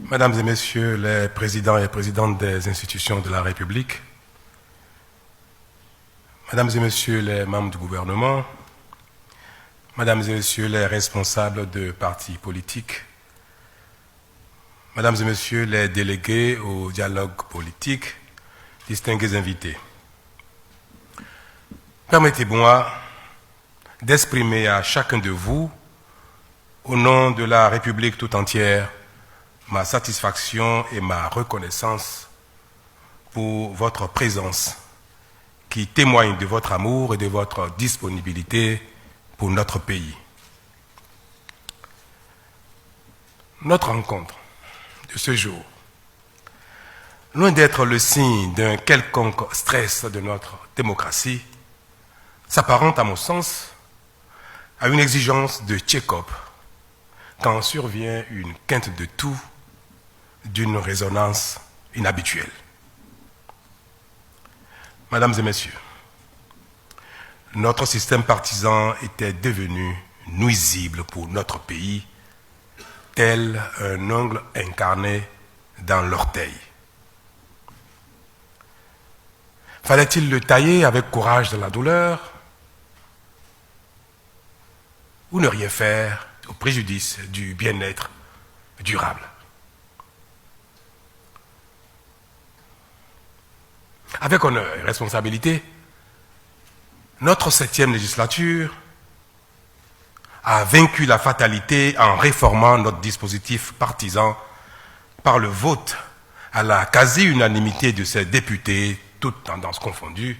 Mesdames et Messieurs les présidents et présidentes des institutions de la République, Mesdames et Messieurs les membres du gouvernement, Mesdames et Messieurs les responsables de partis politiques, Mesdames et Messieurs les délégués au dialogue politique, distingués invités, permettez-moi d'exprimer à chacun de vous, au nom de la République tout entière, ma satisfaction et ma reconnaissance pour votre présence qui témoigne de votre amour et de votre disponibilité pour notre pays. Notre rencontre de ce jour, loin d'être le signe d'un quelconque stress de notre démocratie, s'apparente à mon sens à une exigence de check-up quand survient une quinte de tout d'une résonance inhabituelle. Mesdames et Messieurs, notre système partisan était devenu nuisible pour notre pays, tel un ongle incarné dans l'orteil. Fallait-il le tailler avec courage dans la douleur ou ne rien faire au préjudice du bien-être durable? Avec honneur et responsabilité, notre 7e législature a vaincu la fatalité en réformant notre dispositif partisan par le vote à la quasi-unanimité de ses députés, toutes tendances confondues,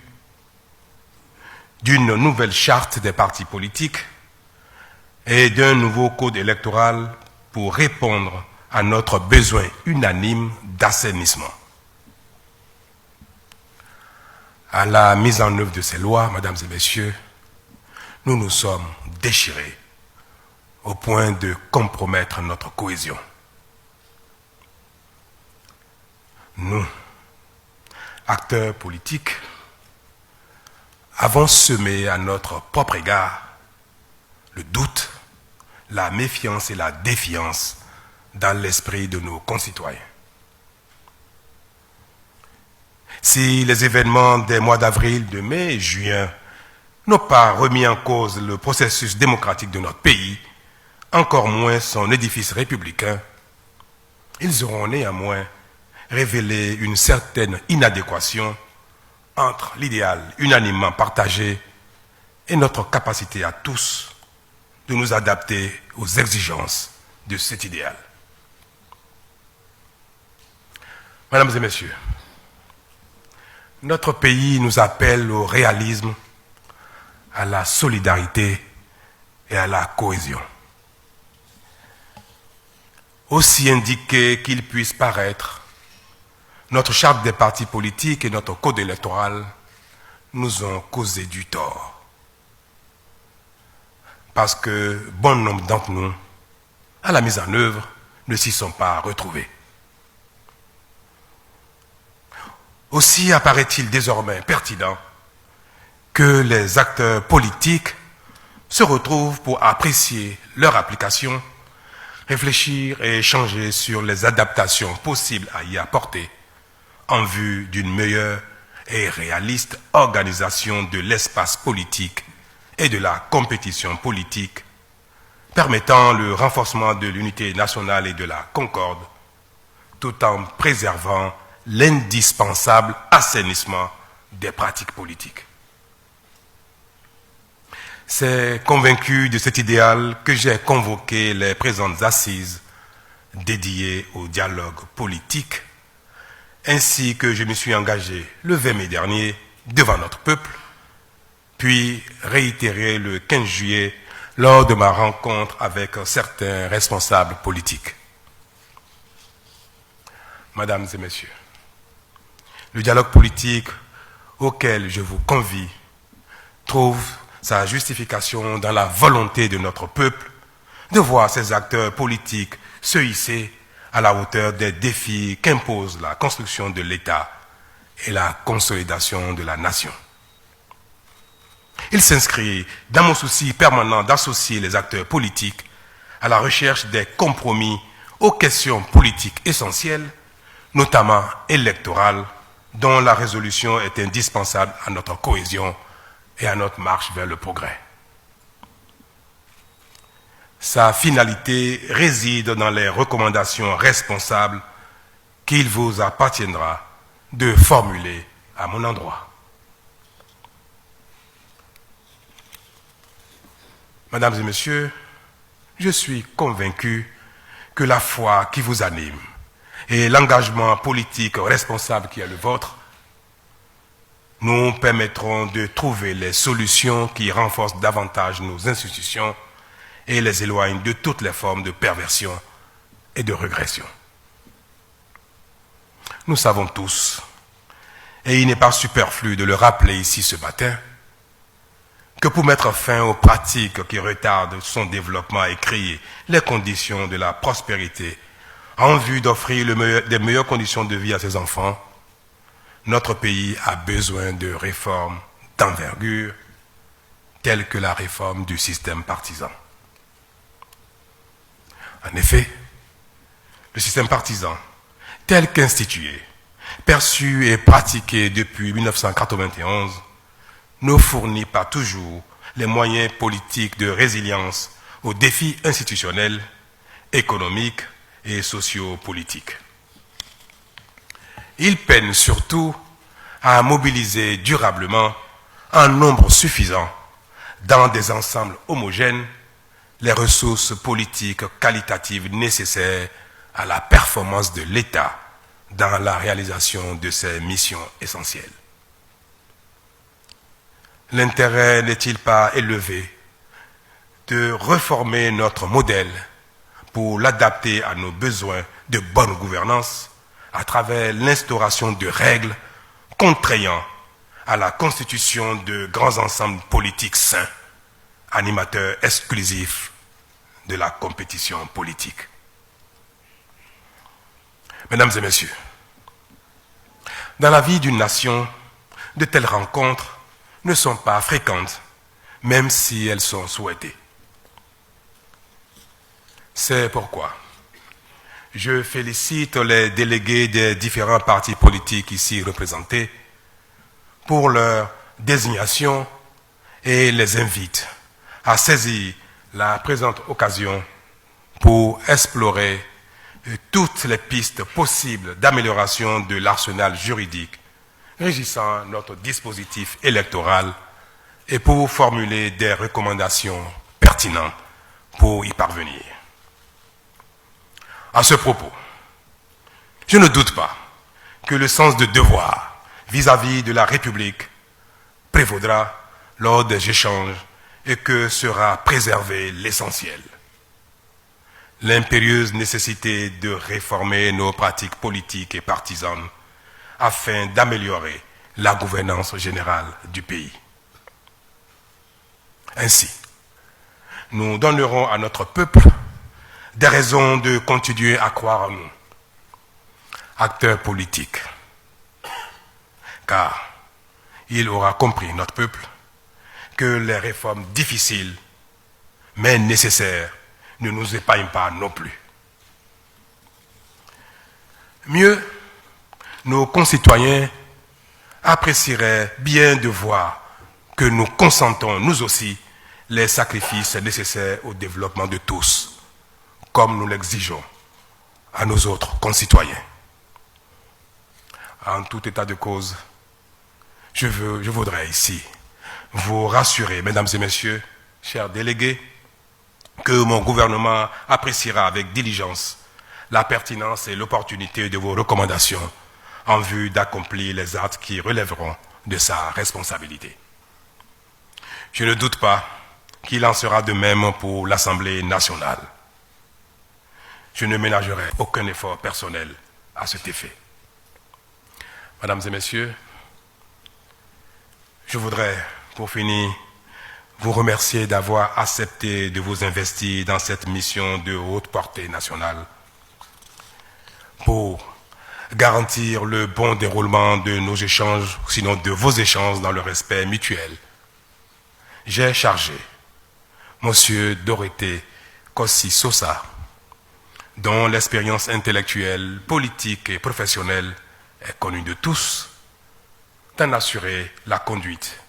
d'une nouvelle charte des partis politiques et d'un nouveau code électoral pour répondre à notre besoin unanime d'assainissement. À la mise en œuvre de ces lois, mesdames et messieurs, nous nous sommes déchirés au point de compromettre notre cohésion. Nous, acteurs politiques, avons semé à notre propre égard le doute, la méfiance et la défiance dans l'esprit de nos concitoyens. Si les événements des mois d'avril, de mai et juin n'ont pas remis en cause le processus démocratique de notre pays, encore moins son édifice républicain, ils auront néanmoins révélé une certaine inadéquation entre l'idéal unanimement partagé et notre capacité à tous de nous adapter aux exigences de cet idéal. Mesdames et Messieurs, notre pays nous appelle au réalisme, à la solidarité et à la cohésion. Aussi indiqué qu'il puisse paraître, notre charte des partis politiques et notre code électoral nous ont causé du tort. Parce que bon nombre d'entre nous, à la mise en œuvre, ne s'y sont pas retrouvés. Aussi apparaît-il désormais pertinent que les acteurs politiques se retrouvent pour apprécier leur application, réfléchir et échanger sur les adaptations possibles à y apporter en vue d'une meilleure et réaliste organisation de l'espace politique et de la compétition politique, permettant le renforcement de l'unité nationale et de la concorde, tout en préservant l'indispensable assainissement des pratiques politiques. C'est convaincu de cet idéal que j'ai convoqué les présentes assises dédiées au dialogue politique, ainsi que je me suis engagé le 20 mai dernier devant notre peuple, puis réitéré le 15 juillet lors de ma rencontre avec certains responsables politiques. Mesdames et Messieurs, le dialogue politique auquel je vous convie trouve sa justification dans la volonté de notre peuple de voir ces acteurs politiques se hisser à la hauteur des défis qu'impose la construction de l'État et la consolidation de la nation. Il s'inscrit dans mon souci permanent d'associer les acteurs politiques à la recherche des compromis aux questions politiques essentielles, notamment électorales, dont la résolution est indispensable à notre cohésion et à notre marche vers le progrès. Sa finalité réside dans les recommandations responsables qu'il vous appartiendra de formuler à mon endroit. Mesdames et messieurs, je suis convaincu que la foi qui vous anime et l'engagement politique responsable qui est le vôtre nous permettront de trouver les solutions qui renforcent davantage nos institutions et les éloignent de toutes les formes de perversion et de régression. Nous savons tous, et il n'est pas superflu de le rappeler ici ce matin, que pour mettre fin aux pratiques qui retardent son développement et créer les conditions de la prospérité en vue d'offrir des meilleures conditions de vie à ses enfants, notre pays a besoin de réformes d'envergure telles que la réforme du système partisan. En effet, le système partisan, tel qu'institué, perçu et pratiqué depuis 1991, ne fournit pas toujours les moyens politiques de résilience aux défis institutionnels, économiques et sociopolitiques. Il peine surtout à mobiliser durablement un nombre suffisant dans des ensembles homogènes les ressources politiques qualitatives nécessaires à la performance de l'État dans la réalisation de ses missions essentielles. L'intérêt n'est-il pas élevé de reformer notre modèle pour l'adapter à nos besoins de bonne gouvernance à travers l'instauration de règles contraignant à la constitution de grands ensembles politiques sains, animateurs exclusifs de la compétition politique. Mesdames et messieurs, dans la vie d'une nation, de telles rencontres ne sont pas fréquentes, même si elles sont souhaitées. C'est pourquoi je félicite les délégués des différents partis politiques ici représentés pour leur désignation et les invite à saisir la présente occasion pour explorer toutes les pistes possibles d'amélioration de l'arsenal juridique régissant notre dispositif électoral et pour formuler des recommandations pertinentes pour y parvenir. À ce propos, je ne doute pas que le sens de devoir vis-à-vis de la République prévaudra lors des échanges et que sera préservé l'essentiel. L'impérieuse nécessité de réformer nos pratiques politiques et partisanes afin d'améliorer la gouvernance générale du pays. Ainsi, nous donnerons à notre peuple des raisons de continuer à croire en nous, acteurs politiques, car il aura compris, notre peuple, que les réformes difficiles, mais nécessaires, ne nous épargnent pas non plus. Mieux, nos concitoyens apprécieraient bien de voir que nous consentons, nous aussi, les sacrifices nécessaires au développement de tous, comme nous l'exigeons à nos autres concitoyens. En tout état de cause, je voudrais ici vous rassurer, mesdames et messieurs, chers délégués, que mon gouvernement appréciera avec diligence la pertinence et l'opportunité de vos recommandations en vue d'accomplir les actes qui relèveront de sa responsabilité. Je ne doute pas qu'il en sera de même pour l'Assemblée nationale. Je ne ménagerai aucun effort personnel à cet effet. Mesdames et messieurs, je voudrais, pour finir, vous remercier d'avoir accepté de vous investir dans cette mission de haute portée nationale pour garantir le bon déroulement de nos échanges, sinon de vos échanges dans le respect mutuel. J'ai chargé M. Dorothée Kossi Sosa dont l'expérience intellectuelle, politique et professionnelle est connue de tous, d'en assurer la conduite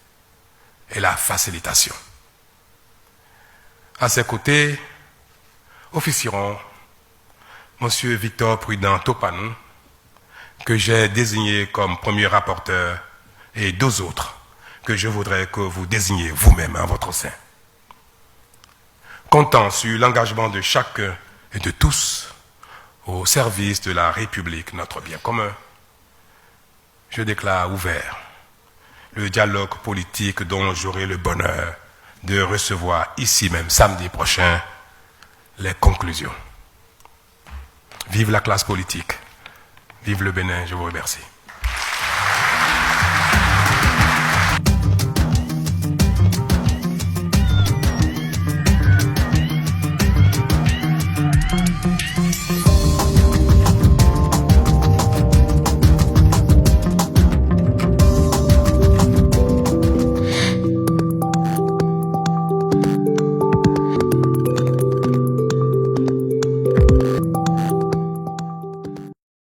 et la facilitation. À ses côtés officieront M. Victor Prudent Topanou, que j'ai désigné comme premier rapporteur, et deux autres que je voudrais que vous désigniez vous-même en votre sein. Comptant sur l'engagement de chacun et de tous au service de la République, notre bien commun, je déclare ouvert le dialogue politique dont j'aurai le bonheur de recevoir ici même samedi prochain les conclusions. Vive la classe politique, vive le Bénin, je vous remercie.